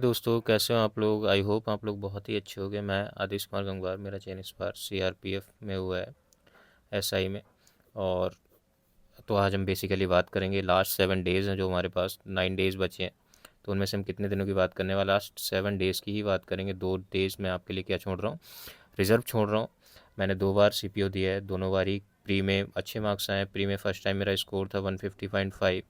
दोस्तों कैसे हो आप लोग। आई होप आप लोग बहुत ही अच्छे होंगे। मैं आदिश कुमार गंगवार, मेरा चयन इस बार सीआरपीएफ में हुआ है, एसआई में। और तो आज हम बेसिकली बात करेंगे लास्ट 7 डेज़ हैं जो हमारे पास 9 डेज़ बचे हैं, तो उनमें से हम कितने दिनों की बात करने वाले, लास्ट 7 डेज़ की ही बात करेंगे। 2 डेज़ मैं आपके लिए क्या छोड़ रहा हूँ, रिज़र्व छोड़ रहा हूँ। मैंने 2 बार सीपीओ दिया है, दोनों बार ही प्री में अच्छे मार्क्स आए हैं। प्री में फर्स्ट टाइम मेरा स्कोर था 150.5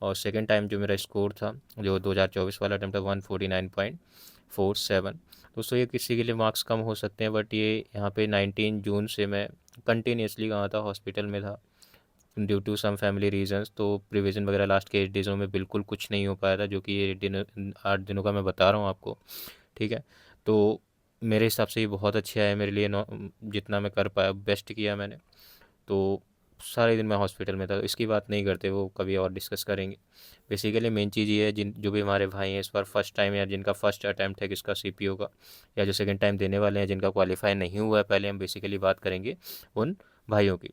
और सेकेंड टाइम जो मेरा स्कोर था जो 2024 वाला अटैम्प्ट था 149.47। दोस्तों ये किसी के लिए मार्क्स कम हो सकते हैं, बट ये यहाँ पे 19 जून से मैं कंटिन्यूसली कहाँ था, हॉस्पिटल में था due to some family reasons. तो प्रिविज़न वगैरह लास्ट के 8 डेज़ों में बिल्कुल कुछ नहीं हो पाया था, जो कि ये 8 दिनों का मैं बता रहा हूँ आपको। ठीक है, तो मेरे हिसाब से ये बहुत अच्छा है मेरे लिए। जितना मैं कर पाया बेस्ट किया मैंने। तो सारे दिन मैं हॉस्पिटल में था, तो इसकी बात नहीं करते, वो कभी और डिस्कस करेंगे। बेसिकली मेन चीज़ ये है, जिन जो भी हमारे भाई हैं इस बार फर्स्ट टाइम या जिनका फर्स्ट अटैम्प्ट है किसका सीपीओ का, या जो सेकंड टाइम देने वाले हैं जिनका क्वालिफाई नहीं हुआ है, पहले हम बेसिकली बात करेंगे उन भाइयों की।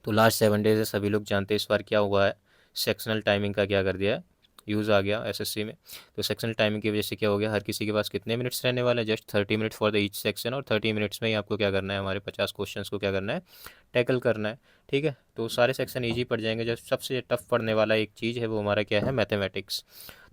तो लास्ट 7 डेज है, सभी लोग जानते हैं इस बार क्या हुआ है। सेक्शनल टाइमिंग का क्या कर दिया है, यूज़ आ गया एसएससी में। तो सेक्शनल टाइमिंग की वजह से क्या हो गया, हर किसी के पास कितने मिनट्स रहने वाले हैं, just 30 minutes for the each section. और 30 मिनट्स में ही आपको क्या करना है, हमारे 50 क्वेश्चंस को क्या करना है, टैकल करना है। ठीक है, तो सारे सेक्शन ईजी पड़ जाएंगे। जो सबसे टफ पढ़ने वाला एक चीज़ है वो हमारा क्या है, मैथमेटिक्स।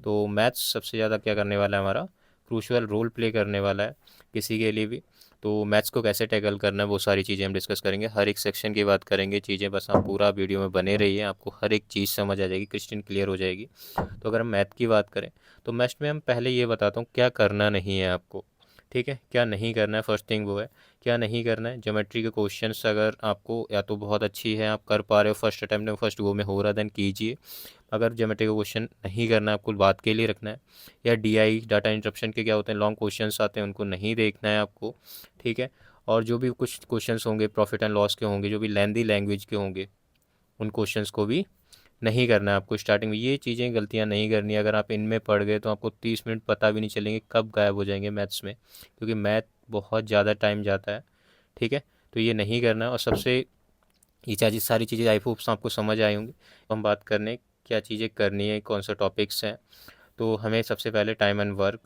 तो मैथ्स सबसे ज़्यादा क्या करने वाला है, हमारा क्रूशल रोल प्ले करने वाला है किसी के लिए भी। तो मैथ्स को कैसे टैकल करना है वो सारी चीज़ें हम डिस्कस करेंगे, हर एक सेक्शन की बात करेंगे चीज़ें। बस आप पूरा वीडियो में बने रहिए, आपको हर एक चीज़ समझ आ जाएगी, क्रिस्टल क्लियर हो जाएगी। तो अगर हम मैथ की बात करें तो मैथ्स में हम पहले ये बताता हूँ क्या करना नहीं है आपको। ठीक है, क्या नहीं करना है, फर्स्ट थिंग वो है क्या नहीं करना है। ज्योमेट्री के क्वेश्चंस अगर आपको या तो बहुत अच्छी है, आप कर पा रहे हो फर्स्ट अटैम्प्ट में, फर्स्ट गो में हो रहा है, देन कीजिए। अगर ज्योमेट्री का क्वेश्चन नहीं करना है, आपको बात के लिए रखना है। या डीआई डाटा इंटरप्शन के क्या होते हैं, लॉन्ग क्वेश्चंस आते हैं, उनको नहीं देखना है आपको। ठीक है, और जो भी कुछ क्वेश्चंस होंगे प्रॉफिट एंड लॉस के होंगे, जो भी लेंदी लैंग्वेज के होंगे, उन क्वेश्चंस को भी नहीं करना है आपको। स्टार्टिंग में ये चीज़ें गलतियाँ नहीं करनी। अगर आप इनमें पड़ गए तो आपको 30 मिनट पता भी नहीं चलेंगे कब गायब हो जाएंगे मैथ्स में, क्योंकि मैथ बहुत ज़्यादा टाइम जाता है। ठीक है, तो ये नहीं करना है। और सबसे ये चार्जेस सारी चीज़ें आई होप्स आपको समझ आई होंगी। तो हम बात करने क्या चीज़ें करनी है, कौन सा टॉपिक्स हैं। तो हमें सबसे पहले टाइम एंड वर्क,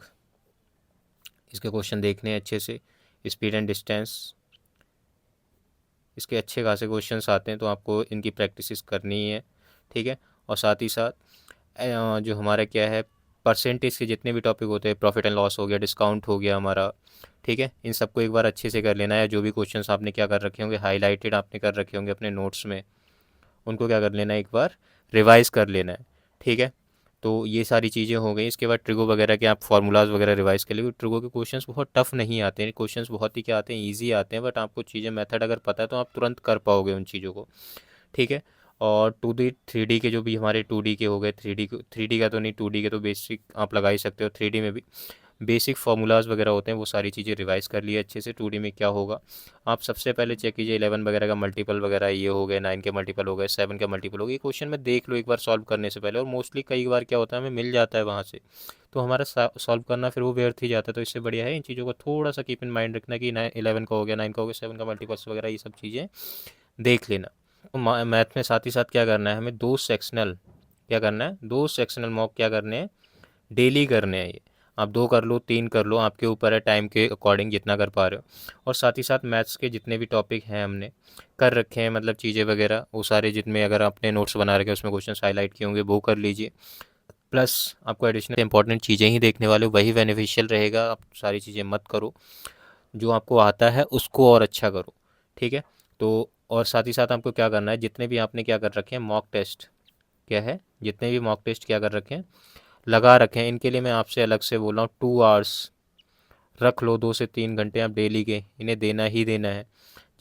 इसके क्वेश्चन देखने हैं अच्छे से। स्पीड एंड डिस्टेंस, इसके अच्छे खासे क्वेश्चंस आते हैं, तो आपको इनकी प्रैक्टिस करनी है। ठीक है, और साथ ही साथ जो हमारा क्या है, परसेंटेज के जितने भी टॉपिक होते हैं, प्रॉफिट एंड लॉस हो गया, डिस्काउंट हो गया हमारा। ठीक है, इन सबको एक बार अच्छे से कर लेना है। जो भी क्वेश्चंस आपने क्या कर रखे होंगे, हाईलाइटेड आपने कर रखे होंगे अपने नोट्स में, उनको क्या कर लेना है, एक बार रिवाइज कर लेना है। ठीक है, तो ये सारी चीज़ें हो गई। इसके बाद ट्रिगो वगैरह के आप फार्मूलाज वगैरह रिवाइज कर लिए। ट्रिगो के क्वेश्चंस बहुत टफ नहीं आते हैं, क्वेश्चंस बहुत ही क्या आते हैं, ईजी आते हैं। बट आपको चीज़ें मेथड अगर पता है तो आप तुरंत कर पाओगे उन चीज़ों को। ठीक है, और 2D 3D के जो भी हमारे 2D के हो गए, 3D का तो नहीं, 2D के तो बेसिक आप लगा ही सकते हो। 3D में भी बेसिक फार्मूलाज वगैरह होते हैं, वो सारी चीज़ें रिवाइज कर लिए अच्छे से। 2D में क्या होगा, आप सबसे पहले चेक कीजिए 11 वगैरह का मल्टीपल वगैरह, ये हो गए 9 के मल्टीपल हो गए, 7 का मल्टीपल हो गए। ये क्वेश्चन में देख लो एक बार सॉल्व करने से पहले। और मोस्टली कई बार क्या होता है, हमें मिल जाता है वहाँ से, तो हमारा सॉल्व करना फिर वो व्यर्थ ही जाता है। तो इससे बढ़िया है इन चीज़ों को थोड़ा सा कीप इन माइंड रखना कि 11 का हो गया, 9 का हो गया, 7 का मल्टीपल्स वगैरह, ये सब चीज़ें देख लेना। तो मैथ में साथ ही साथ क्या करना है, हमें 2 सेक्शनल क्या करना है, 2 सेक्शनल मॉक क्या करने हैं, डेली करने हैं। ये आप 2 कर लो, 3 कर लो, आपके ऊपर है, टाइम के अकॉर्डिंग जितना कर पा रहे हो। और साथ ही साथ मैथ्स के जितने भी टॉपिक हैं हमने कर रखे हैं, मतलब चीज़ें वगैरह, वो सारे जितने अगर आपने नोट्स बना रखे हैं उसमें क्वेश्चन हाईलाइट किए होंगे वो कर लीजिए। प्लस आपको एडिशनल इंपॉर्टेंट चीज़ें ही देखने वाले हो, वही बेनिफिशियल रहेगा। आप सारी चीज़ें मत करो, जो आपको आता है उसको और अच्छा करो। ठीक है, तो और साथ ही साथ आपको क्या करना है, जितने भी आपने क्या कर रखे हैं मॉक टेस्ट, क्या है, जितने भी मॉक टेस्ट क्या कर रखे हैं, लगा रखे हैं, इनके लिए मैं आपसे अलग से बोल रहा हूँ, 2 आवर्स रख लो, 2 से 3 घंटे आप डेली के इन्हें देना ही देना है।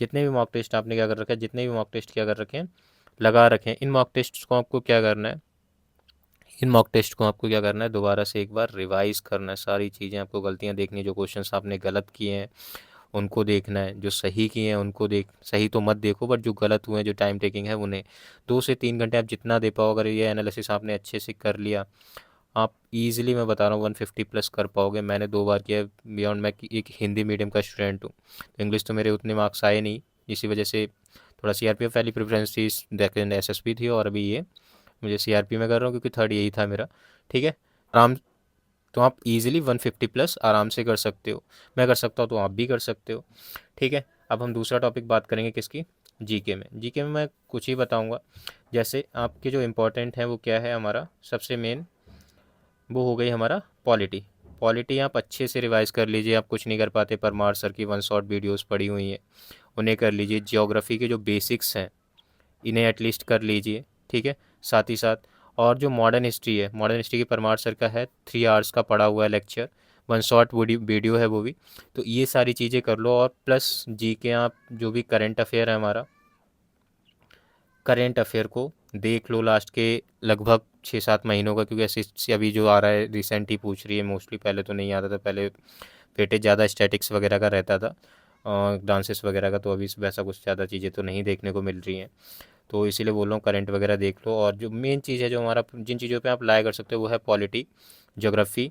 जितने भी मॉक टेस्ट आपने क्या कर रखा है, जितने भी मॉक टेस्ट क्या कर रखे हैं, लगा रखे हैं। इन मॉक टेस्ट को आपको क्या करना है, इन मॉक टेस्ट को आपको क्या करना है, दोबारा से एक बार रिवाइज करना है। सारी चीज़ें आपको गलतियाँ देखनी है, जो क्वेश्चंस आपने गलत किए हैं उनको देखना है, जो सही किए हैं उनको देख, सही तो मत देखो, बट जो गलत हुए हैं, जो टाइम टेकिंग है उन्हें। 2 से 3 घंटे आप जितना दे पाओ, अगर ये एनालिसिस आपने अच्छे से कर लिया, आप इजीली, मैं बता रहा हूँ, 150 प्लस कर पाओगे। मैंने 2 बार किया बियॉन्ड। मैं एक हिंदी मीडियम का स्टूडेंट हूँ, तो इंग्लिश तो मेरे उतने मार्क्स आए नहीं, इसी वजह से थोड़ा सीआरपीएफ वाली प्रेफरेंस थी, सेकेंड एसएसबी थी, और अभी ये मुझे सीआरपी में कर रहा हूँ क्योंकि थर्ड यही था मेरा। ठीक है, आराम तो आप इजीली 150 प्लस आराम से कर सकते हो। मैं कर सकता हूँ तो आप भी कर सकते हो। ठीक है, अब हम दूसरा टॉपिक बात करेंगे किसकी, जीके में। जीके में मैं कुछ ही बताऊंगा। जैसे आपके जो इम्पोर्टेंट है वो क्या है, हमारा सबसे मेन वो हो गई हमारा पॉलिटी। पॉलिटी आप अच्छे से रिवाइज कर लीजिए। आप कुछ नहीं कर पाते, परमार सर की वन शॉट वीडियोस पड़ी हुई हैं, उन्हें कर लीजिए। जियोग्राफी के जो बेसिक्स हैं इन्हें एटलीस्ट कर लीजिए। ठीक है, साथ ही साथ और जो मॉडर्न हिस्ट्री है, मॉडर्न हिस्ट्री की परमार सर का है 3 आवर्स का पड़ा हुआ है लेक्चर, वन शॉट वीडियो है वो भी। तो ये सारी चीज़ें कर लो, और प्लस जी के आप जो भी करंट अफेयर है हमारा, करेंट अफेयर को देख लो लास्ट के लगभग 6-7 महीनों का, क्योंकि एसएससी अभी जो आ रहा है रिसेंट ही पूछ रही है मोस्टली, पहले तो नहीं आता था। पहले वेटेज ज़्यादा स्टैटिक्स वगैरह का रहता था, डांसेस वगैरह का, तो अभी वैसा कुछ ज़्यादा चीज़ें तो नहीं देखने को मिल रही हैं। तो इसीलिए बोल रहा हूँ करंट वगैरह देख लो। और जो मेन चीज़ है जो हमारा, जिन चीज़ों पे आप अप्लाई कर सकते हो वो है पॉलिटी, ज्योग्राफी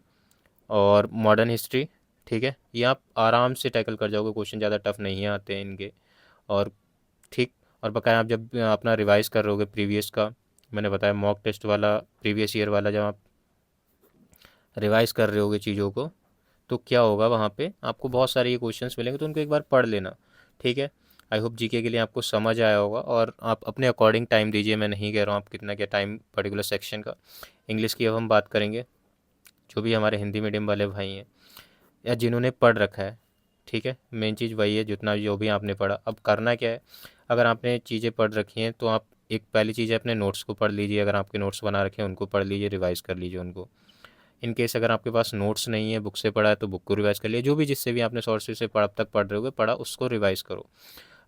और मॉडर्न हिस्ट्री। ठीक है, ये आप आराम से टैकल कर जाओगे, क्वेश्चन ज़्यादा टफ नहीं आते हैं इनके। और ठीक, और बकाया आप जब अपना रिवाइज कर रहोगे प्रीवियस का, मैंने बताया मॉक टेस्ट वाला, प्रीवियस ईयर वाला, जब आप रिवाइज कर रहे होगे चीज़ों को, तो क्या होगा वहाँ पे आपको बहुत सारे ये क्वेश्चंस मिलेंगे, तो उनको एक बार पढ़ लेना। ठीक है, आई होप जीके के लिए आपको समझ आया होगा, और आप अपने अकॉर्डिंग टाइम दीजिए। मैं नहीं कह रहा हूँ आप कितना क्या टाइम पर्टिकुलर सेक्शन का। इंग्लिश की अब हम बात करेंगे। जो भी हमारे हिंदी मीडियम वाले भाई हैं या जिन्होंने पढ़ रखा है, ठीक है, मेन चीज़ वही है, जितना जो भी आपने पढ़ा। अब करना क्या है, अगर आपने चीज़ें पढ़ रखी हैं तो आप एक पहली चीज़ है अपने नोट्स को पढ़ लीजिए। अगर आपके नोट्स बना रखे हैं उनको पढ़ लीजिए, रिवाइज़ कर लीजिए उनको। इन केस अगर आपके पास नोट्स नहीं है, बुक से पढ़ा है, तो बुक को रिवाइज़ कर लिया। जो भी जिससे भी आपने सोर्सेज से अब तक पढ़ रहे होगे पढ़ा, उसको रिवाइज़ करो।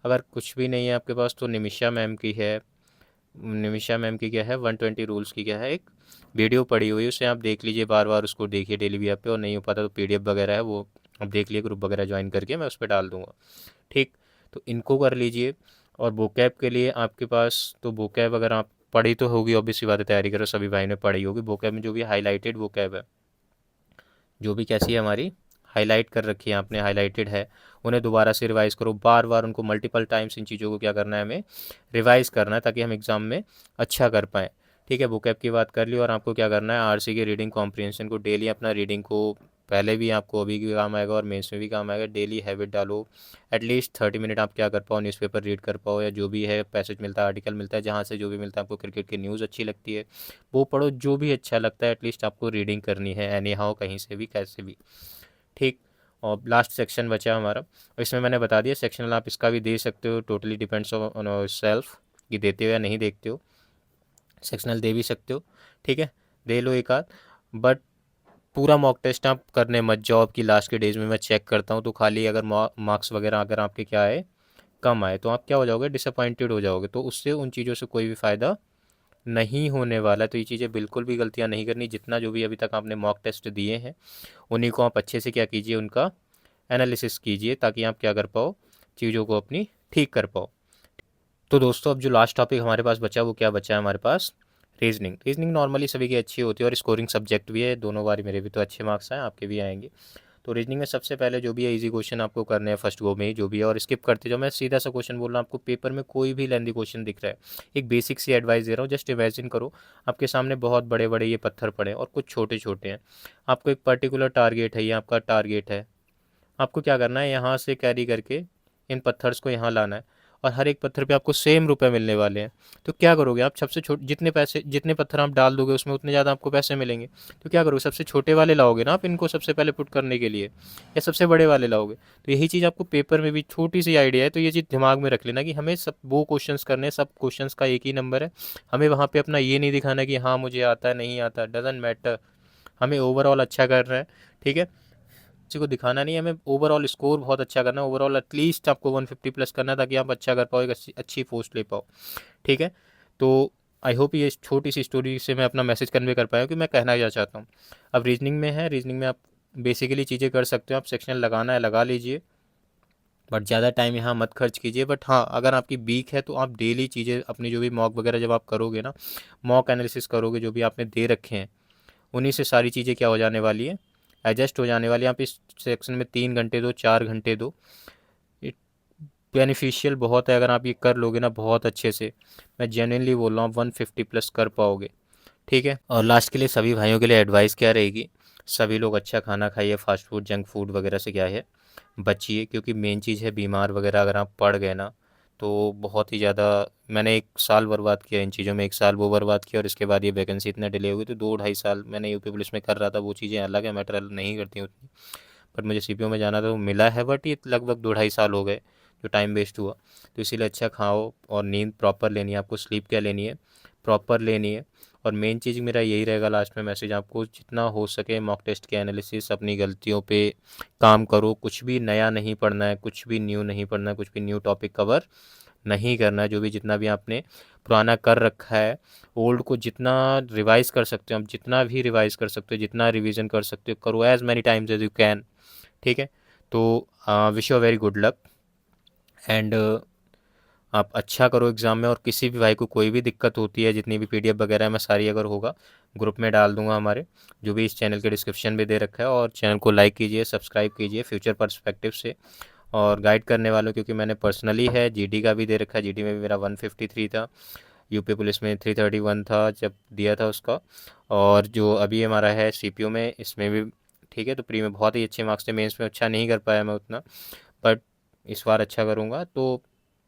अगर कुछ भी नहीं है आपके पास तो निमिषा मैम की है, निमिषा मैम की क्या है 120 रूल्स की क्या है एक वीडियो पड़ी हुई है, उसे आप देख लीजिए, बार बार उसको देखिए डेली भी आप पे। और नहीं हो पाता तो पीडीएफ वगैरह है वो आप देख लिए, ग्रुप वगैरह ज्वाइन करके मैं उस पर डाल दूंगा। ठीक, तो इनको कर लीजिए। और वोकैब के लिए आपके पास तो वोकैब अगर आप पढ़ी तो होगी, ऑब्वियसली बात है, तैयारी करो, सभी भाई ने पढ़ी होगी। वोकैब में जो भी हाईलाइटेड वोकैब है, जो भी कैसी है हमारी हाईलाइट कर रखी है आपने, हाईलाइटेड है, उन्हें दोबारा से रिवाइज़ करो, बार बार उनको मल्टीपल टाइम्स इन चीज़ों को क्या करना है, हमें रिवाइज़ करना है, ताकि हम एग्ज़ाम में अच्छा कर पाएँ। ठीक है, बुक ऐप की बात कर ली। और आपको क्या करना है, आरसी की रीडिंग कॉम्प्रिहेंशन को डेली अपना रीडिंग को, पहले भी आपको अभी भी काम आएगा और मेंस में भी काम आएगा, डेली हैबिट डालो। एटलीस्ट 30 मिनट आप क्या कर पाओ, न्यूज़पेपर रीड कर पाओ, या जो भी है पैसेज मिलता है, आर्टिकल मिलता है, जहाँ से जो भी मिलता है, आपको क्रिकेट की न्यूज़ अच्छी लगती है वो पढ़ो, जो भी अच्छा लगता है एटलीस्ट आपको रीडिंग करनी है एनी हाउ, कहीं से भी कैसे भी। ठीक, और लास्ट सेक्शन बचा हमारा, और इसमें मैंने बता दिया सेक्शनल आप इसका भी दे सकते हो, टोटली डिपेंड्स ऑन सेल्फ कि देते हो या नहीं देखते हो। सेक्शनल दे भी सकते हो, ठीक है, दे लो एक आध। बट पूरा मॉक टेस्ट आप करने मत जाओ। अब की लास्ट के डेज में मैं चेक करता हूँ तो खाली अगर मार्क्स वगैरह अगर आपके क्या आए, कम आए, तो आप क्या हो जाओगे, डिसअपॉइंटेड हो जाओगे। तो उससे उन चीज़ों से कोई भी फ़ायदा नहीं होने वाला। तो ये चीज़ें बिल्कुल भी गलतियाँ नहीं करनी। जितना जो भी अभी तक आपने मॉक टेस्ट दिए हैं उन्हीं को आप अच्छे से क्या कीजिए, उनका एनालिसिस कीजिए, ताकि आप क्या कर पाओ, चीज़ों को अपनी ठीक कर पाओ। तो दोस्तों अब जो लास्ट टॉपिक हमारे पास बचा वो क्या बचा है हमारे पास, रीजनिंग। रीजनिंग नॉर्मली सभी की अच्छी होती है और स्कोरिंग सब्जेक्ट भी है, दोनों बार मेरे भी तो अच्छे मार्क्स हैं, आपके भी आएंगे। तो रीजनिंग में सबसे पहले जो भी है इजी क्वेश्चन आपको करने हैं फर्स्ट गो में ही, जो भी है, और स्किप करते जाओ। मैं सीधा सा क्वेश्चन बोल रहा हूँ, आपको पेपर में कोई भी लेंदी क्वेश्चन दिख रहा है, एक बेसिक सी एडवाइस दे रहा हूँ, जस्ट इमेजिन करो आपके सामने बहुत बड़े बड़े ये पत्थर पड़े हैं और कुछ छोटे छोटे हैं। आपको एक पर्टिकुलर टारगेट है, ये आपका टारगेट है, आपको क्या करना है, यहाँ से कैरी करके इन पत्थर्स को यहाँ लाना है, और हर एक पत्थर पे आपको सेम रुपए मिलने वाले हैं। तो क्या करोगे आप, सबसे छोटे जितने पैसे, जितने पत्थर आप डाल दोगे उसमें उतने ज़्यादा आपको पैसे मिलेंगे। तो क्या करोगे, सबसे छोटे वाले लाओगे ना आप इनको सबसे पहले पुट करने के लिए, या सबसे बड़े वाले लाओगे। तो यही चीज़ आपको पेपर में भी छोटी सी आइडिया है, तो ये चीज़ दिमाग में रख लेना कि हमें सब वो क्वेश्चंस करने हैं, सब क्वेश्चंस का एक ही नंबर है। हमें वहाँ पे अपना ये नहीं दिखाना कि हाँ मुझे आता है नहीं आता, डजेंट मैटर, हमें ओवरऑल अच्छा कर रहे हैं। ठीक है, किसी को दिखाना नहीं है, हमें ओवरऑल स्कोर बहुत अच्छा करना है, ओवरऑल एटलीस्ट आपको 150 प्लस करना है, ताकि आप अच्छा कर पाओ, एक अच्छी पोस्ट ले पाओ। ठीक है, तो आई होप ये छोटी सी स्टोरी से मैं अपना मैसेज कन्वे कर पाया कि मैं कहना क्या चाहता हूँ। अब रीजनिंग में है, रीजनिंग में आप बेसिकली चीज़ें कर सकते हो, आप सेक्शनल लगाना है लगा लीजिए, बट ज़्यादा टाइम यहाँ मत खर्च कीजिए। बट हाँ, अगर आपकी वीक है तो आप डेली चीज़ें अपनी जो भी मॉक वगैरह जब आप करोगे ना, मॉक एनालिसिस करोगे, जो भी आपने दे रखे हैं उन्हीं से सारी चीज़ें क्या हो जाने वाली है, एडजस्ट हो जाने वाली है। आप इस सेक्शन में 3 घंटे दो, 4 घंटे दो, बेनिफिशियल बहुत है। अगर आप ये कर लोगे ना बहुत अच्छे से, मैं जेन्युइनली बोल रहा हूँ 150 प्लस कर पाओगे। ठीक है, और लास्ट के लिए सभी भाइयों के लिए एडवाइस क्या रहेगी, सभी लोग अच्छा खाना खाइए, फास्ट फूड जंक फूड वगैरह से क्या है बचिए, क्योंकि मेन चीज़ है बीमार वगैरह अगर आप पड़ गए ना तो बहुत ही ज़्यादा। मैंने 1 साल बर्बाद किया इन चीज़ों में, 1 साल वो बर्बाद किया और इसके बाद ये वैकेंसी इतना डिले हो गई, तो 2 ढाई साल मैंने यूपी पुलिस में कर रहा था। वो चीज़ें अलग है, मैटर नहीं करती उतनी, बट मुझे सीपीओ में जाना था वो मिला है, बट ये लगभग 2 ढाई साल हो गए जो टाइम वेस्ट हुआ। तो इसीलिए अच्छा खाओ और नींद प्रॉपर लेनी है आपको, स्लीप क्या लेनी है, प्रॉपर लेनी है। और मेन चीज़ मेरा यही रहेगा लास्ट में मैसेज आपको, जितना हो सके मॉक टेस्ट के एनालिसिस, अपनी गलतियों पे काम करो, कुछ भी नया नहीं पढ़ना है, कुछ भी न्यू नहीं पढ़ना है, कुछ भी न्यू टॉपिक कवर नहीं करना है। जो भी जितना भी आपने पुराना कर रखा है, ओल्ड को जितना रिवाइज कर सकते हो आप, जितना भी रिवाइज कर सकते हो, जितना रिवीजन कर सकते हो करो, as many times as you can. ठीक है, तो wish you very good luck and आप अच्छा करो एग्ज़ाम में। और किसी भी भाई को कोई भी दिक्कत होती है, जितनी भी पीडीएफ वगैरह है मैं सारी अगर होगा ग्रुप में डाल दूंगा हमारे, जो भी इस चैनल के डिस्क्रिप्शन में दे रखा है। और चैनल को लाइक कीजिए, सब्सक्राइब कीजिए फ्यूचर पर्सपेक्टिव से। और गाइड करने वालों, क्योंकि मैंने पर्सनली है जीडी का भी दे रखा है, जीडी में भी मेरा 153 था, यूपी पुलिस में 331 था जब दिया था उसका, और जो अभी हमारा है सीपीओ में इसमें भी। ठीक है, तो प्री में बहुत ही अच्छे मार्क्स थे, मेंस में अच्छा नहीं कर पाया मैं उतना, बट इस बार अच्छा करूँगा। तो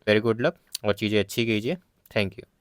वेरी गुड लक और चीज़ें अच्छी कीजिए। Thank you.